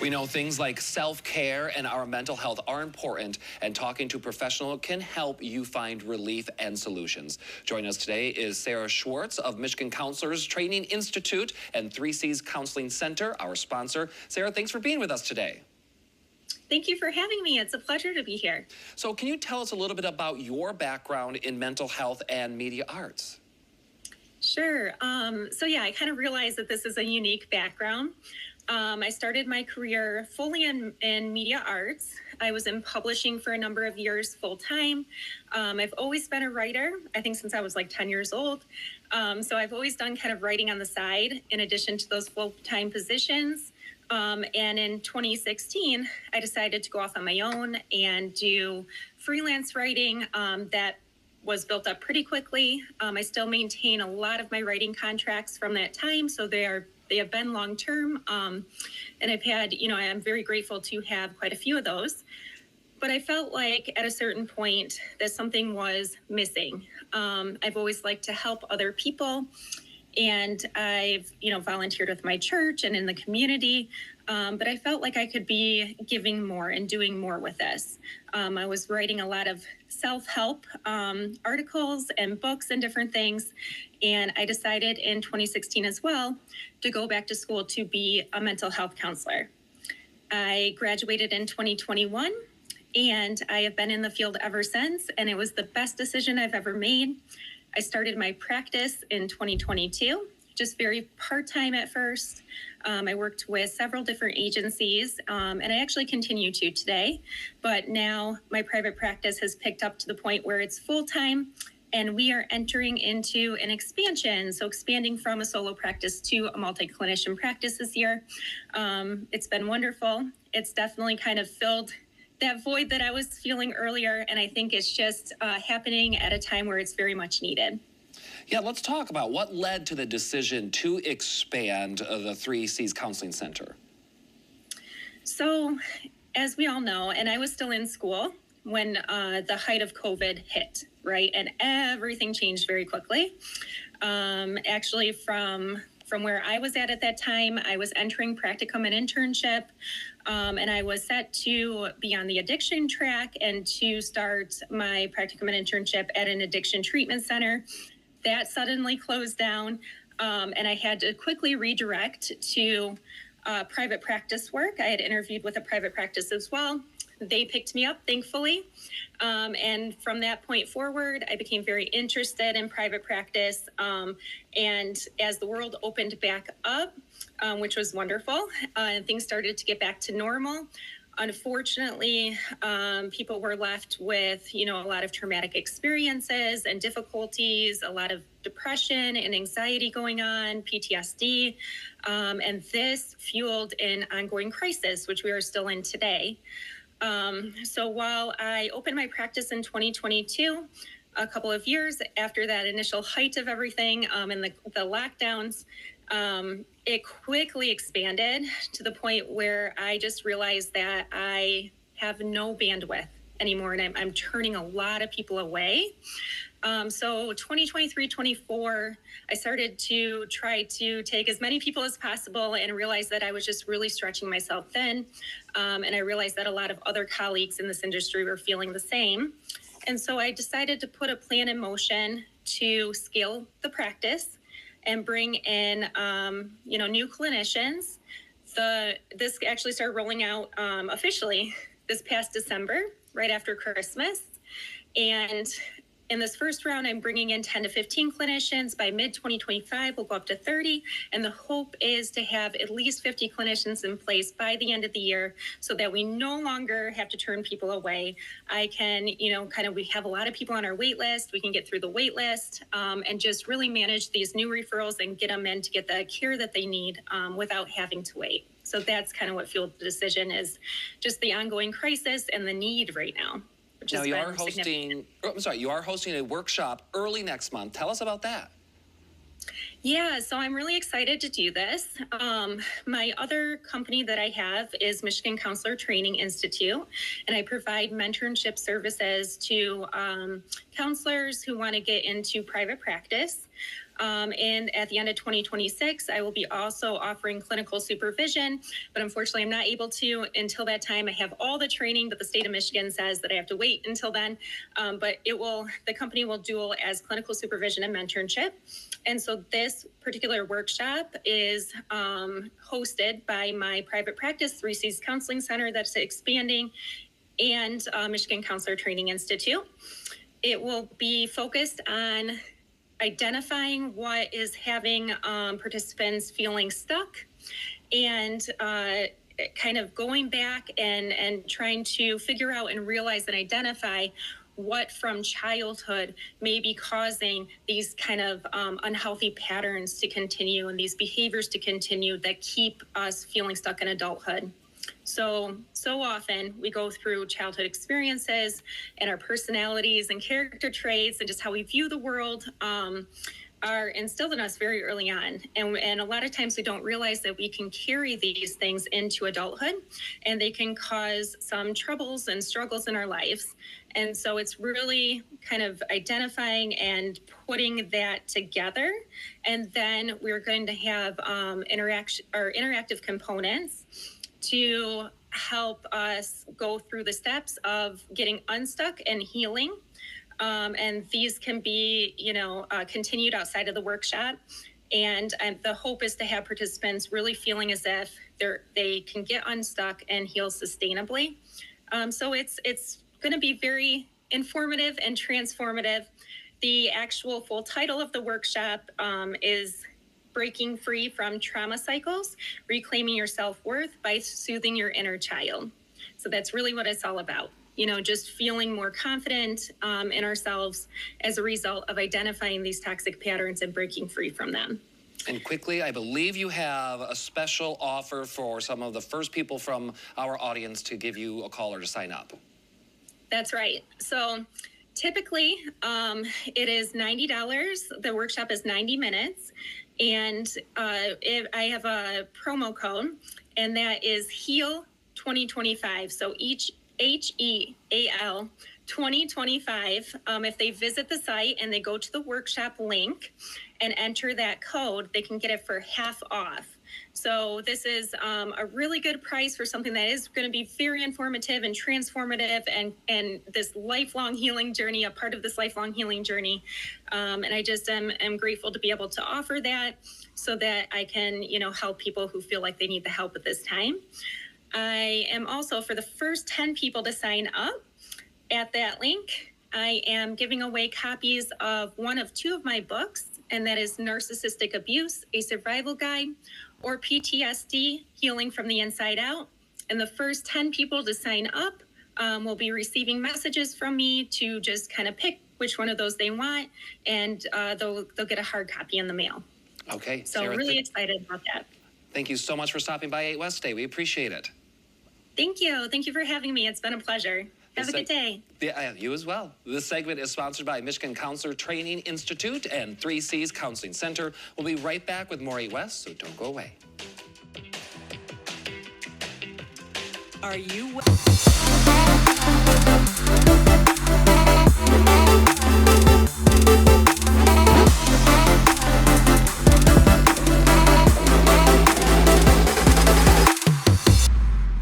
We know things like self-care and our mental health are important, and talking to a professional can help you find relief and solutions. Joining us today is Sara Schwartz of Michigan Counselors Training Institute and 3C's Counseling Center, our sponsor. Sara, thanks for being with us today. Thank you for having me. It's a pleasure to be here. So can you tell us a little bit about your background in mental health and media arts? Sure. I kind of realized that this is a unique background. I started my career fully in media arts. I was in publishing for a number of years full time. I've always been a writer, I think since I was like 10 years old. So I've always done kind of writing on the side in addition to those full-time positions. And in 2016, I decided to go off on my own and do freelance writing that was built up pretty quickly. I still maintain a lot of my writing contracts from that time, so they have been long-term. And I've had, I'm very grateful to have quite a few of those. But I felt like at a certain point that something was missing. I've always liked to help other people. And I've, volunteered with my church and in the community. But I felt like I could be giving more and doing more with this. I was writing a lot of self-help articles and books and different things. And I decided in 2016 as well to go back to school to be a mental health counselor. I graduated in 2021 and I have been in the field ever since. And it was the best decision I've ever made. I started my practice in 2022, just very part-time at first. I worked with several different agencies, and I actually continue to today. But now my private practice has picked up to the point where it's full-time, and we are entering into an expansion. So expanding from a solo practice to a multi-clinician practice this year. It's been wonderful. It's definitely kind of filled that void that I was feeling earlier, and I think it's just happening at a time where it's very much needed. Yeah, let's talk about what led to the decision to expand the 3C's Counseling Center. So, as we all know, and I was still in school when the height of COVID hit, right? And everything changed very quickly. Actually, from where I was at that time, I was entering practicum and internship, and I was set to be on the addiction track and to start my practicum and internship at an addiction treatment center. That suddenly closed down, and I had to quickly redirect to private practice work. I had interviewed with a private practice as well. They picked me up, thankfully. And from that point forward, I became very interested in private practice. And as the world opened back up, which was wonderful, and things started to get back to normal, unfortunately, people were left with, a lot of traumatic experiences and difficulties, a lot of depression and anxiety going on, PTSD. And this fueled an ongoing crisis, which we are still in today. So while I opened my practice in 2022, a couple of years after that initial height of everything and the lockdowns, it quickly expanded to the point where I just realized that I have no bandwidth anymore, and I'm turning a lot of people away. So 2023-24, I started to try to take as many people as possible and realized that I was just really stretching myself thin. And I realized that a lot of other colleagues in this industry were feeling the same. And so I decided to put a plan in motion to scale the practice and bring in, new clinicians. This actually started rolling out officially this past December, right after Christmas. And in this first round, I'm bringing in 10 to 15 clinicians. By mid-2025, we'll go up to 30. And the hope is to have at least 50 clinicians in place by the end of the year so that we no longer have to turn people away. I can, we have a lot of people on our wait list. We can get through the wait list and just really manage these new referrals and get them in to get the care that they need without having to wait. So that's kind of what fueled the decision, is just the ongoing crisis and the need right now. Now you are hosting a workshop early next month. Tell us about that. Yeah, so I'm really excited to do this. My other company that I have is Michigan Counselor Training Institute, and I provide mentorship services to counselors who want to get into private practice. And at the end of 2026, I will be also offering clinical supervision, but unfortunately I'm not able to until that time. I have all the training, but the state of Michigan says that I have to wait until then. But the company will dual as clinical supervision and mentorship. And so this particular workshop is hosted by my private practice, 3Cs Counseling Center, that's expanding, and Michigan Counselor Training Institute. It will be focused on identifying what is having participants feeling stuck, and kind of going back and trying to figure out and realize and identify what from childhood may be causing these kind of unhealthy patterns to continue and these behaviors to continue that keep us feeling stuck in adulthood. So often we go through childhood experiences, and our personalities and character traits and just how we view the world are instilled in us very early on. And a lot of times we don't realize that we can carry these things into adulthood, and they can cause some troubles and struggles in our lives. And so it's really kind of identifying and putting that together. And then we're going to have interactive components to help us go through the steps of getting unstuck and healing. And these can be, continued outside of the workshop. And the hope is to have participants really feeling as if they can get unstuck and heal sustainably. So it's going to be very informative and transformative. The actual full title of the workshop is Breaking Free from Trauma Cycles, Reclaiming Your Self-Worth by Soothing Your Inner Child. So that's really what it's all about. Just feeling more confident in ourselves as a result of identifying these toxic patterns and breaking free from them. And quickly, I believe you have a special offer for some of the first people from our audience to give you a call or to sign up. That's right. So typically it is $90. The workshop is 90 minutes. And I have a promo code, and that is HEAL 2025. So HEAL 2025. If they visit the site and they go to the workshop link and enter that code, they can get it for half off. So this is a really good price for something that is going to be very informative and transformative, and this lifelong healing journey, a part of this lifelong healing journey. And I just am grateful to be able to offer that so that I can, help people who feel like they need the help at this time. I am also, for the first 10 people to sign up at that link, I am giving away copies of one of two of my books, and that is Narcissistic Abuse, A Survival Guide, or PTSD, Healing from the Inside Out. And the first 10 people to sign up will be receiving messages from me to just kind of pick which one of those they want, and they'll get a hard copy in the mail. Okay. So Sarah, really excited about that. Thank you so much for stopping by 8West today. We appreciate it. Thank you. Thank you for having me. It's been a pleasure. Have a good day. Yeah, you as well. This segment is sponsored by Michigan Counselor Training Institute and 3Cs Counseling Center. We'll be right back with more 8West, so don't go away. Are you...